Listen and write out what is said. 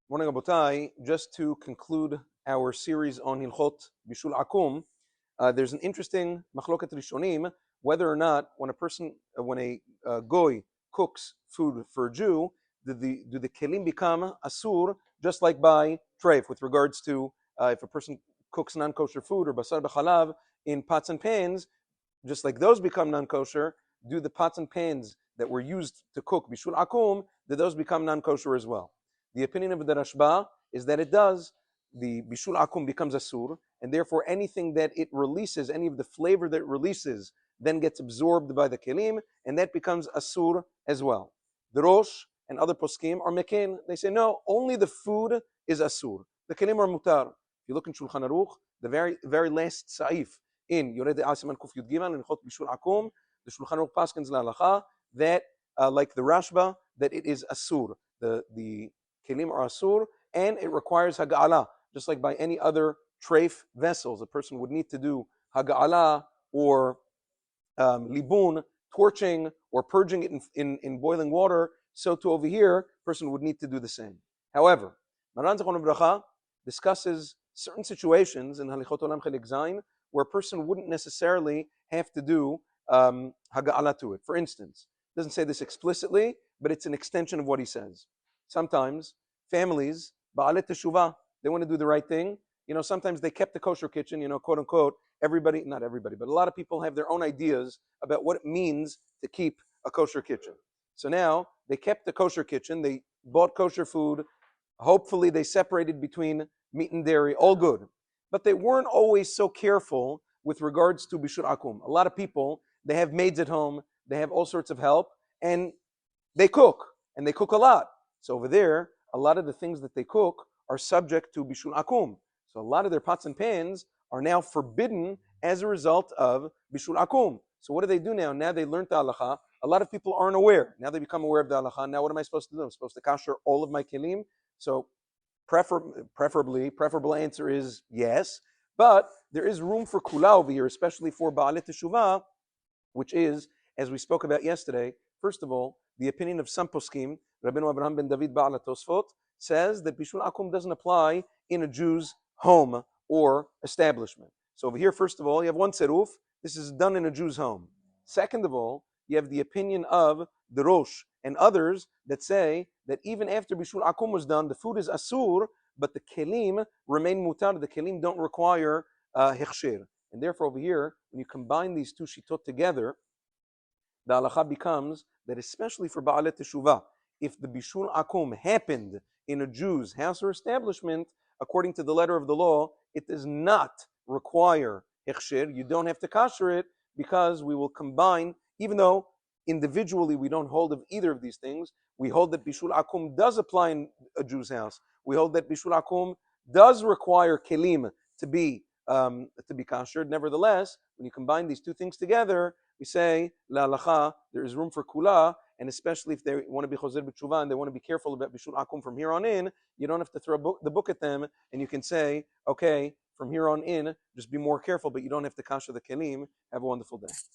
Morning, Abotai. Just to conclude our series on Hilchot Bishul Akum, there's an interesting machloket rishonim whether or not when a goy cooks food for a Jew, do the kelim become asur just like by treif with regards to if a person cooks non-kosher food or basar b'chalav in pots and pans, just like those become non-kosher, do the pots and pans that were used to cook bishul akum, do those become non-kosher as well? The opinion of the Rashba is that it does. The bishul akum becomes asur, and therefore anything that it releases, any of the flavor that it releases, then gets absorbed by the kelim, and that becomes asur as well. The Rosh and other poskim are meken. They say no, only the food is asur. The kelim are mutar. If you look in Shulchan Aruch, the very last saif in Yored Asiman Kuf Yud Gimel and Chot Bishul Akum, the Shulchan Aruch paskins la'alacha that like the Rashba, that it is asur. The kelim are asur, and it requires haga'ala, just like by any other treif vessels. A person would need to do haga'ala or libun, torching or purging it in boiling water. So too over here, a person would need to do the same. However, Maran Zechron Bracha discusses certain situations in Halichot Olam Chelik Zayin where a person wouldn't necessarily have to do haga'ala to it. For instance, it doesn't say this explicitly, but it's an extension of what he says. Sometimes families, ba'alet teshuvah, they want to do the right thing. Sometimes they kept the kosher kitchen, quote unquote. Everybody, not everybody, but a lot of people have their own ideas about what it means to keep a kosher kitchen. So now they kept the kosher kitchen, they bought kosher food, hopefully they separated between meat and dairy, all good. But they weren't always so careful with regards to bishul akum. A lot of people, they have maids at home, they have all sorts of help, and they cook a lot. So over there, a lot of the things that they cook are subject to bishul akum. So a lot of their pots and pans are now forbidden as a result of bishul akum. So what do they do now? Now they learned the halacha. A lot of people aren't aware. Now they become aware of the halacha. Now what am I supposed to do? I'm supposed to kasher all of my kelim. So preferable answer is yes. But there is room for kula over here, especially for ba'alet teshuvah, which is, as we spoke about yesterday, first of all, the opinion of some poskim, Rabbeinu Abraham ben David Ba'al HaTosfot, says that bishul akum doesn't apply in a Jew's home or establishment. So over here, first of all, you have one tzeruf. This is done in a Jew's home. Second of all, you have the opinion of the Rosh and others that say that even after bishul akum was done, the food is asur, but the kelim remain mutar. The kelim don't require hechsher. And therefore over here, when you combine these two shitot together, the halacha becomes that especially for ba'alet teshuvah, if the bishul akum happened in a Jew's house or establishment, according to the letter of the law, it does not require hechsher. You don't have to kasher it because we will combine, even though individually we don't hold of either of these things, we hold that bishul akum does apply in a Jew's house. We hold that bishul akum does require kelim to be kashered. Nevertheless, when you combine these two things together, we say la halacha, there is room for kula, and especially if they want to be choser b'tshuva and they want to be careful about bishul akum from here on in, you don't have to throw the book at them, and you can say, okay, from here on in, just be more careful, but you don't have to kasher the kelim. Have a wonderful day.